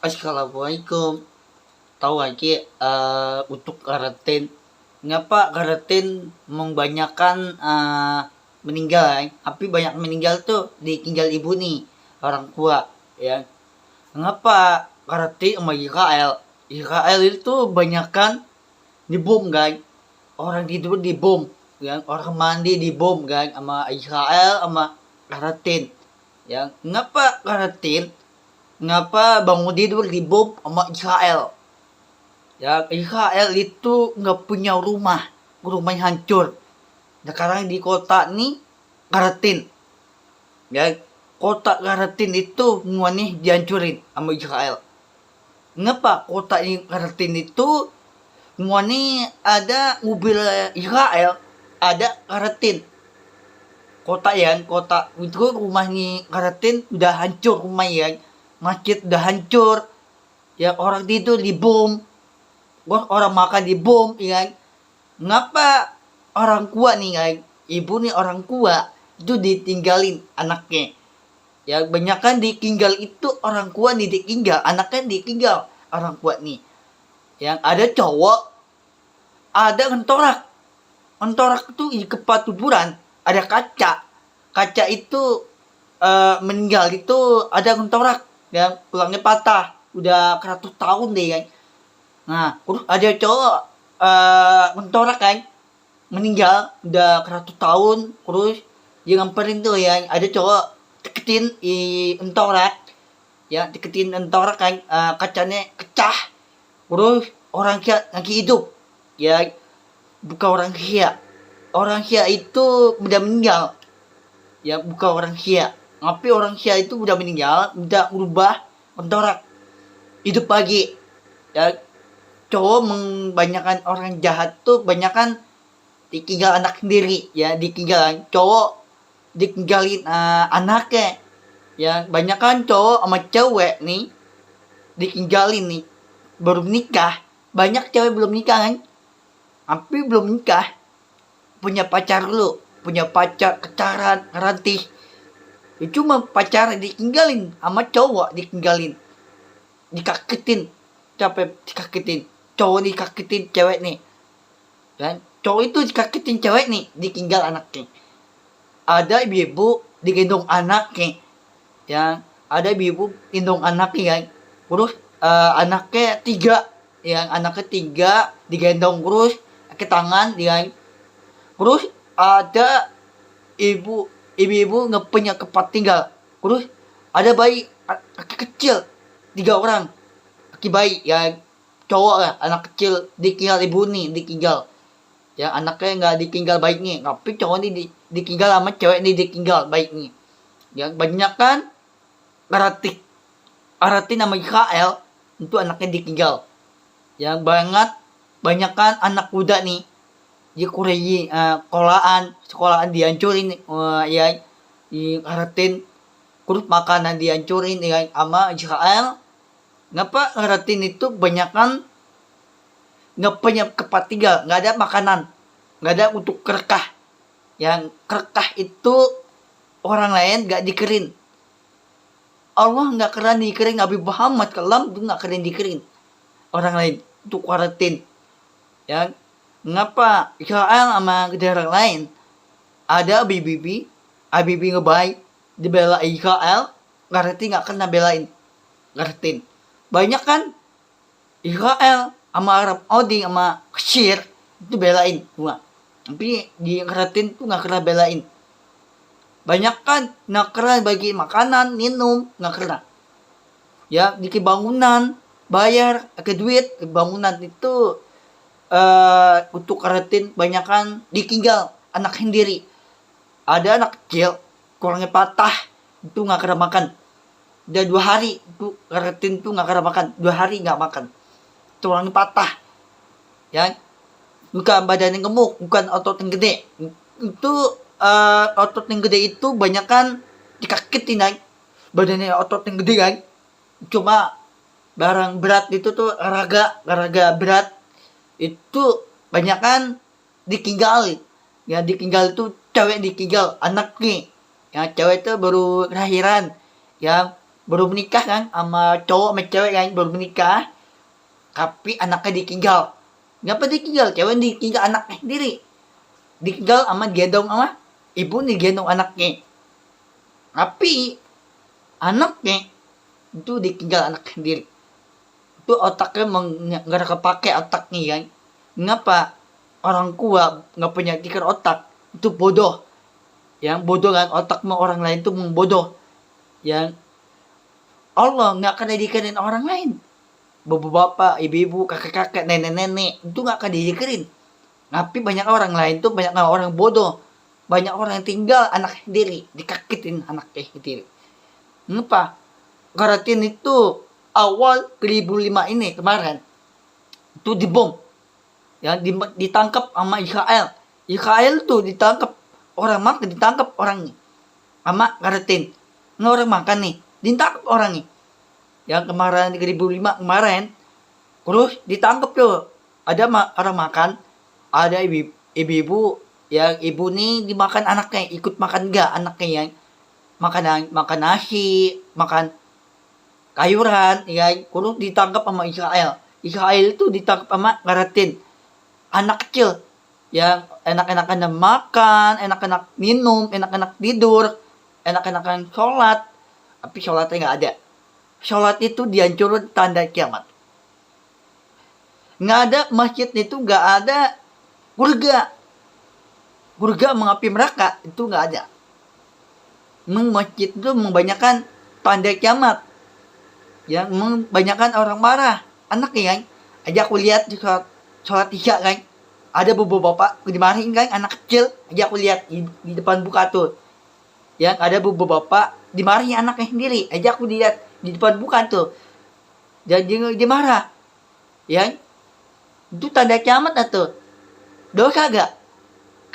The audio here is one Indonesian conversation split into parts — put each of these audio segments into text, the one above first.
Assalamualaikum. Tahu aja untuk karatin, ngapa karatin membanyakan meninggal, tapi banyak meninggal tuh ditinggal ibu nih orang tua, ya. Ngapa karatin sama Israel? Israel itu banyakan dibom kan, orang tidur dibom, ya. Orang mandi dibom kan, sama Israel sama karatin, ya. Ngapa bangun tidur dibom sama Israel? Ya, Israel itu nggak punya rumahnya hancur. Sekarang di kota nih Karatin, ya, kota Karatin itu semua nih dihancurin sama Israel. Ngapa kota ini Karatin itu semua nih ada mobil Israel, ada Karatin. Kota ya, kota itu rumah nih Karatin udah hancur rumah ya, masjid udah hancur, ya orang tidur dibom, orang makan di bom, ya. Ngapa orang tua nih, ya, ibu nih orang tua itu ditinggalin anaknya, ya. Banyak kan ditinggal itu orang tua nih, ditinggal anaknya, ditinggal orang tua nih. Yang ada cowok, ada mentorak itu di kepala kuburan, ada kaca itu meninggal itu ada mentorak, yang tulangnya patah udah 100 tahun deh kan. Nah, terus ada cowok mentorak kan, meninggal udah 100 tahun, terus dia ngamperin tuh ya, ada cowok deketin mentorak, ya, deketin mentorak kan, kacanya pecah, terus orang kia lagi hidup, ya, bukan orang kia itu udah meninggal, ya, bukan orang kia, tapi orang kia itu udah meninggal, udah berubah mentorak hidup lagi, ya. Cowok membanyakan orang jahat tuh banyakan ditinggal anak sendiri, ya, ditinggal cowok ditinggalin anaknya, ya. Banyakan cowok sama cewek nih ditinggalin nih baru nikah, banyak cewek belum nikah kan, tapi belum nikah punya pacar dulu, punya pacar kecaran rantis, itu cuma pacar ditinggalin sama cowok, ditinggalin, dikagetin, capek dikagetin, cowok dikagetin cewek nih, kan, cowok itu dikagetin cewek nih, ditinggal anaknya. Ada ibu digendong anaknya, yang ada ibu gendong anaknya kan, terus anaknya 3, yang anaknya 3 digendong terus ke tangan dia, terus ada ibu nggak punya tempat tinggal, terus ada bayi kecil 3 orang, laki bayi, ya, cowok lah, anak kecil ditinggal ibu nih, ditinggal, ya, anaknya nggak ditinggal baiknya, tapi cowok ini ditinggal sama cewek ini ditinggal baiknya, ya. Banyak kan Aratin nama Israel itu anaknya ditinggal, yang banyak kan anak muda nih di Korea, sekolahan dihancurin, ya, di Aratin, terus makanan dihancurin ya, sama Israel. Ngapa Aratin itu banyakan nggak punya tempat tinggal, nggak ada makanan, nggak ada untuk kerekah, yang kerekah itu orang lain nggak dikerin, Allah nggak keren dikerin, Nabi Muhammad kelam itu nggak keren dikerin orang lain untuk Aratin, ya. Ngapa Israel sama daerah lain ada Abibi ngebaik dibela Israel, Aratin nggak kena belain Aratin. Banyak kan Israel sama Arab Saudi sama Mesir itu belain semua, tapi di Aratin tuh nggak kena belain. Banyak kan nggak kena bagi makanan minum, nggak kena, ya. Di bangunan bayar ke duit, bangunan itu untuk Aratin banyakan ditinggal anak sendiri. Ada anak kecil kurangnya patah itu nggak kena makan, udah 2 hari itu Aratin tuh nggak kena makan, 2 hari nggak makan, tulangnya patah, ya, bukan badannya gemuk, bukan otot yang gede itu, otot yang gede itu banyakan dikagetin kan, badannya otot yang gede kan, cuma barang berat itu tuh raga berat itu banyakan ditinggal, ya. Ditinggal itu cewek ditinggal anaknya, ya, cewek itu baru kelahiran, ya, baru menikah kan, sama cowok sama cewek kan, baru menikah, tapi anaknya ditinggal. Ngapa ditinggal? Cewek ditinggal anaknya sendiri. Ditinggal sama digendong sama ibu, digendong anaknya. Tapi anaknya itu ditinggal anak sendiri. Itu otaknya nggak kepake otaknya kan. Ngapa? Orang tua nggak punya pikir otak, itu bodoh. Yang bodoh kan, otak mau orang lain itu bodoh. Yang Allah nggak akan didikirin orang lain. Bapak-bapak, ibu-ibu, kakek-kakek, nenek-nenek itu nggak akan didikirin. Tapi banyak orang lain tuh, banyak orang bodoh. Banyak orang yang tinggal anak sendiri, dikakitin anaknya sendiri. Ngapa? Karatin itu awal 2005 ini kemarin itu dibom, ya ditangkap sama Israel. Israel tuh ditangkap orang makan, ditangkap orang nih sama karatin. Nggak orang makan nih, ditangkap orang nih. Yang kemarin 2005 kemarin, terus ditangkap tuh. Ada orang makan, ada ibu-ibu yang ibu nih dimakan anaknya, ikut makan enggak anaknya yang makan nasi, makan kayuran, ya, terus ditangkap sama Israel. Israel itu ditangkap sama ngaratin anak kecil yang enak-enakan makan, enak-enak minum, enak-enak tidur, enak-enakan sholat, tapi sholatnya nggak ada. Sholat itu dihancurin tanda kiamat. Nggak ada masjid itu, nggak ada surga mengapi neraka itu nggak ada. Masjid itu membanyakan tanda kiamat. Yang membanyakan orang marah. Anak kan, aja aku lihat di sholat isya kan, ada bapak dimarahin kan, anak kecil, aja aku lihat di depan buka tuh. Yang ada bapak dimarahin anaknya sendiri, aja aku lihat di depan buka tuh. Jadi dia marah. Ya, itu tanda kiamat tuh. Dosa gak?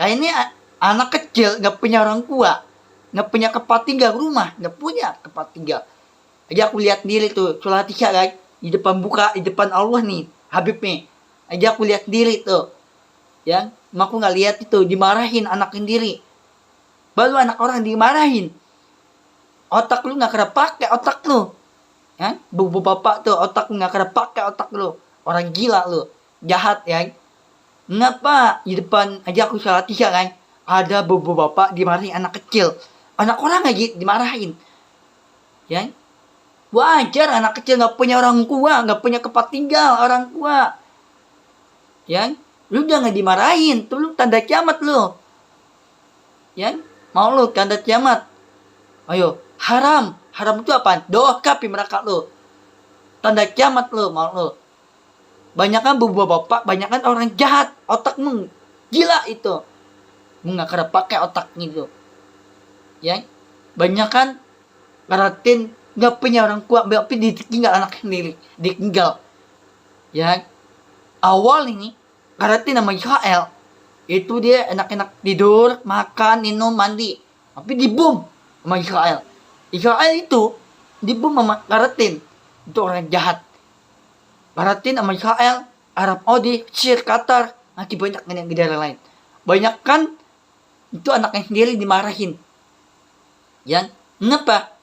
Kayaknya anak kecil gak punya orang tua, gak punya tempat tinggal rumah, gak punya tempat tinggal. Aja aku lihat diri tuh, sholat isya kan, di depan buka, di depan Allah nih, Habib nih. Aja aku lihat diri tuh. Ya, aku nggak lihat itu, dimarahin anak sendiri. Baru anak orang dimarahin. Otak lu nggak kena pakai otak lu. Ya, bapak tuh, otak lu nggak kena pakai otak lu. Orang gila lu, jahat ya. Ngapa di depan aja aku sholat isya kan, ada bapak dimarahin anak kecil. Anak orang aja dimarahin. Ya, wajar anak kecil nggak punya orang tua, nggak punya tempat tinggal orang tua. Ya, lu jangan dimarahin, tuh lu tanda kiamat lu. Ya, mau lu tanda kiamat. Ayo, haram itu apa? Doa pi neraka lu. Tanda kiamat lu, mau lu. Banyakan bapak, banyakan orang jahat, otakmu gila itu. Lu nggak kena pakai otaknya itu. Ya, banyakan karatin nggak punya orang tua, tapi ditinggal anak sendiri, ditinggal. Ya, awal ini karatin nama Israel itu dia enak-enak tidur, makan, minum, mandi, tapi dibom sama Israel. Israel itu dibom sama karatin, itu orang jahat. Karatin sama Israel, Arab Saudi, Syir, Qatar, masih banyak yang negara lain. Banyak kan itu anaknya sendiri dimarahin. Yang ngapa?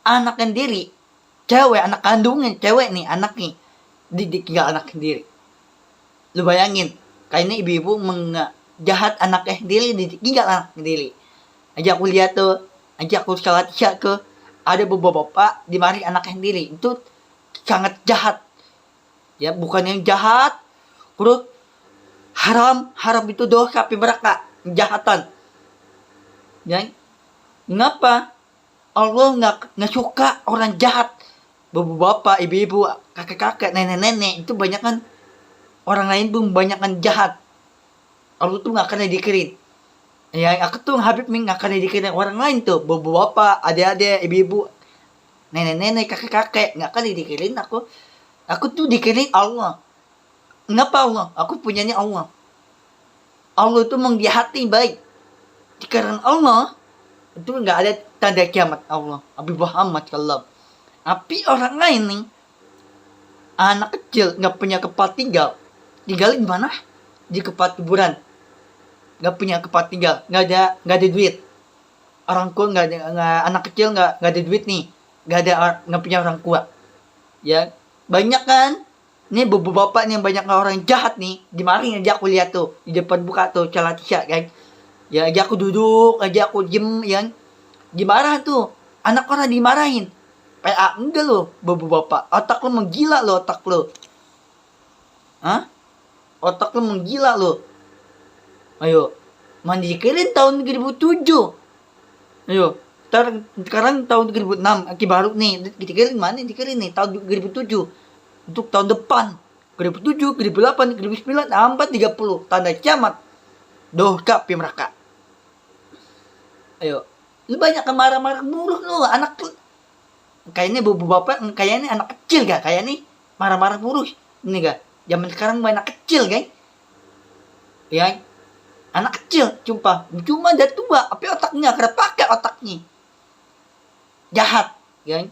Anak sendiri, cewek, anak kandungnya, cewek nih, anaknya, ditinggal anak sendiri. Lu bayangin, kayaknya ibu-ibu jahat anaknya sendiri, ditinggal anak sendiri. Aja aku lihat tuh, aja aku sholat isya ke, ada bapak dimarahin anaknya sendiri. Itu sangat jahat. Ya, bukan yang jahat, terus haram itu dosa, tapi mereka kejahatan. Ya, ngapa? Allah nggak suka orang jahat. Bapak, ibu-ibu, kakek-kakek, nenek-nenek itu banyak kan orang lain tuh banyak kan jahat. Allah tuh nggak akan dikirin. Ya, aku tuh Habib nggak akan dikirin orang lain tuh. Bapak, adik-adik, ibu-ibu, nenek-nenek, kakek-kakek nggak akan dikirin aku. Aku tuh dikirin Allah. Kenapa Allah? Aku punyanya Allah. Allah tuh mengjahati baik. Karena Allah itu nggak ada tanda kiamat Allah. Abi Muhammad sallallahu. Tapi orang lain nih, anak kecil nggak punya tempat tinggal, tinggalin mana? Di tempat kuburan. Nggak punya tempat tinggal, nggak ada duit. Orang tua nggak anak kecil nggak ada duit nih. nggak punya orang tua. Ya, banyak kan? Nih bapak nih banyak orang jahat nih. Dimarahin aja aku lihat tuh di depan buka tuh celah tisha kan. Ya aja aku duduk, aja aku diem ya. Dimarahin tuh. Anak orang dimarahin. PA enggak lo, bapak. Otak lo menggila lo, otak lo. Hah? Otak lo menggila lo. Ayo. Mandi dikirim tahun 2007. Ayo. Sekarang tahun 2006. Aki baru nih. Dikirim mana? Dikirim nih tahun 2007. Untuk tahun depan 2007, 2008, 2009, 30 tanda kiamat. Dohka pimraka. Ayo. Lu banyak marah-marah buruk lu anak kayaknya bapak kayaknya anak kecil gak kayak nih marah-marah buruk ini gak zaman sekarang banyak kecil kan ya anak kecil cuma udah tua tapi otaknya kena pakai otaknya jahat kan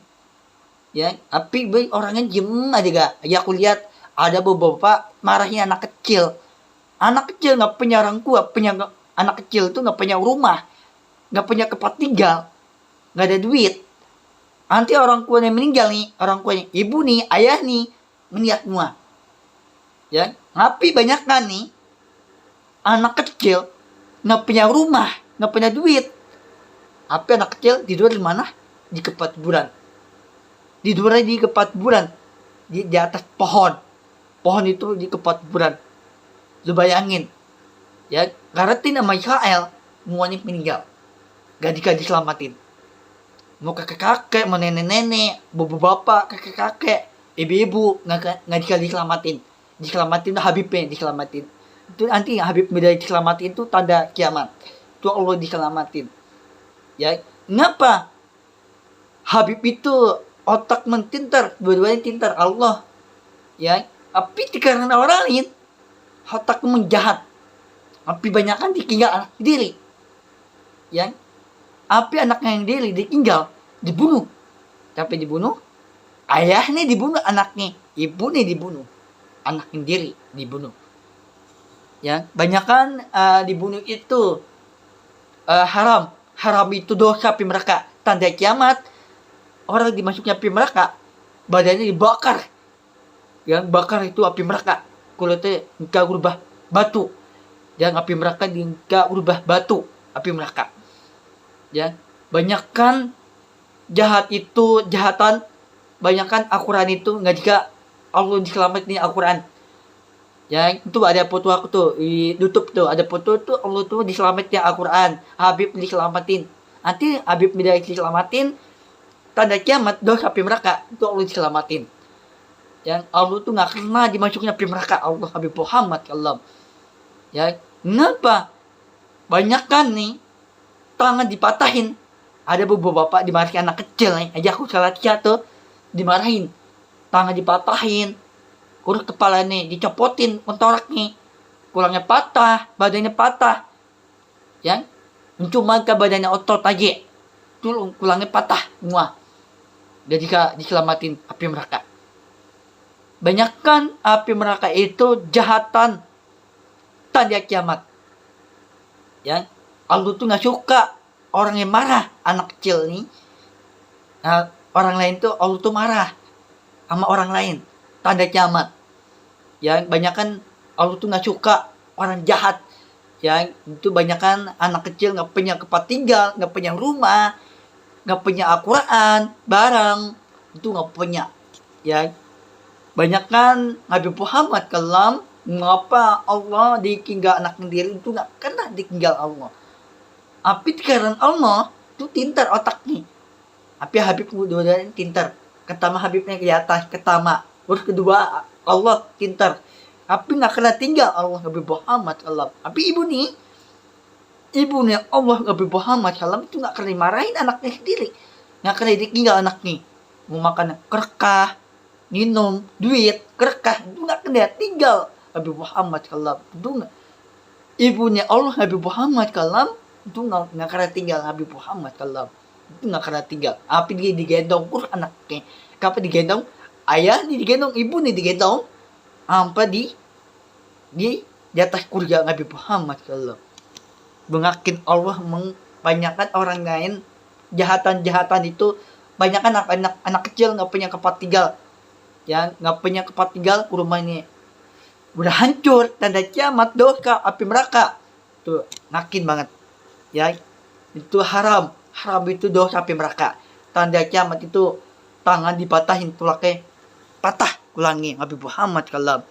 ya tapi orangnya diem aja gak ya aku lihat ada beberapa marahnya anak kecil nggak punya orang tua anak kecil tuh nggak punya rumah nggak punya tempat tinggal nggak ada duit nanti orang tuanya meninggal nih orang tuanya ibu nih ayah nih meninggal semua ya tapi banyak kan nih anak kecil nggak punya rumah nggak punya duit tapi anak kecil tidur di mana di tempat kuburan tidurnya di tempat kuburan di atas pohon itu di tempat kuburan lu bayangin ya Garatin sama Israel semuanya meninggal gak diselamatin mau kakek-kakek mau nenek-nenek bapak-bapak kakek-kakek ibu-ibu nggak diselamatin Habibnya diselamatin itu nanti Habib beda diselamatin itu tanda kiamat itu Allah diselamatin ya ngapa Habib itu otak mentintar dua-duanya tintar Allah ya tapi karena orang lain otak menjahat tapi banyak kan ditinggal anak diri ya api anaknya yang diri ditinggal dibunuh tapi dibunuh ayahnya dibunuh anaknya ibunya dibunuh anak sendiri dibunuh ya banyak kan dibunuh itu haram itu dosa api neraka tanda kiamat orang dimasuknya api neraka badannya dibakar yang bakar itu api neraka kulitnya enggak berubah batu yang api neraka enggak berubah batu api neraka ya banyakkan jahat itu jahatan banyakkan Al-Quran itu nggak jika Allah diselamatin Al-Quran ya itu ada foto aku tuh di YouTube tuh ada foto tuh Allah tuh diselamatin Al-Quran Habib diselamatin nanti Habib tidak diselamatin tanda kiamat dosa api neraka itu Allah diselamatin yang Allah tuh nggak kena dimasuknya api neraka Allah Habib Muhammad Allah ya kenapa banyakkan nih tangan dipatahin ada beberapa bapak dimarahin anak kecil nih aja aku salah tuh dimarahin tangan dipatahin kurus kepalanya dicopotin mentoraknya kulangnya patah badannya patah ya cuma ke badannya otot aja tuh kulangnya patah semua jadi diselamatin api neraka banyakkan api neraka itu jahatan tanda kiamat ya Allah tuh nggak suka orang yang marah anak kecil nih nah, orang lain tuh Allah tuh marah sama orang lain tanda kiamat ya banyak kan Allah tuh nggak suka orang jahat ya itu banyak kan anak kecil nggak punya tempat tinggal nggak punya rumah nggak punya Al-Quran barang itu nggak punya ya banyak kan Nabi Muhammad kalam mengapa Allah ditinggal anak sendiri itu nggak kena ditinggal Allah tapi karena Allah itu tintar otaknya tapi Habib dua-duanya tintar pertama Habibnya di atas pertama terus kedua Allah tintar tapi nggak kena tinggal Allah Nabi Muhammad Allah tapi ibunya Allah Nabi Muhammad SAW itu nggak kena dimarahin anaknya sendiri nggak kena ditinggal anaknya mau makan kerkah minum duit kerkah itu nggak kena tinggal Nabi Muhammad SAW itu ibunya Allah Nabi Muhammad SAW itu nggak kena tinggal Nabi Muhammad SAW itu nggak kena tinggal tapi dia digendong anaknya kapan digendong ayah nih digendong ibu nih digendong apa di atas kurga Nabi Muhammad SAW mengakin Allah membanyakkan orang lain jahatan itu banyak anak kecil nggak punya tempat tinggal, ya nggak punya tempat tinggal, rumahnya udah hancur, tanda kiamat, dosa api neraka. Tuh makin banget, ya itu haram, haram itu dosa api neraka. Tanda kiamat itu tangan dipatahin, tulaknya patah, ulangi Nabi Muhammad kalam.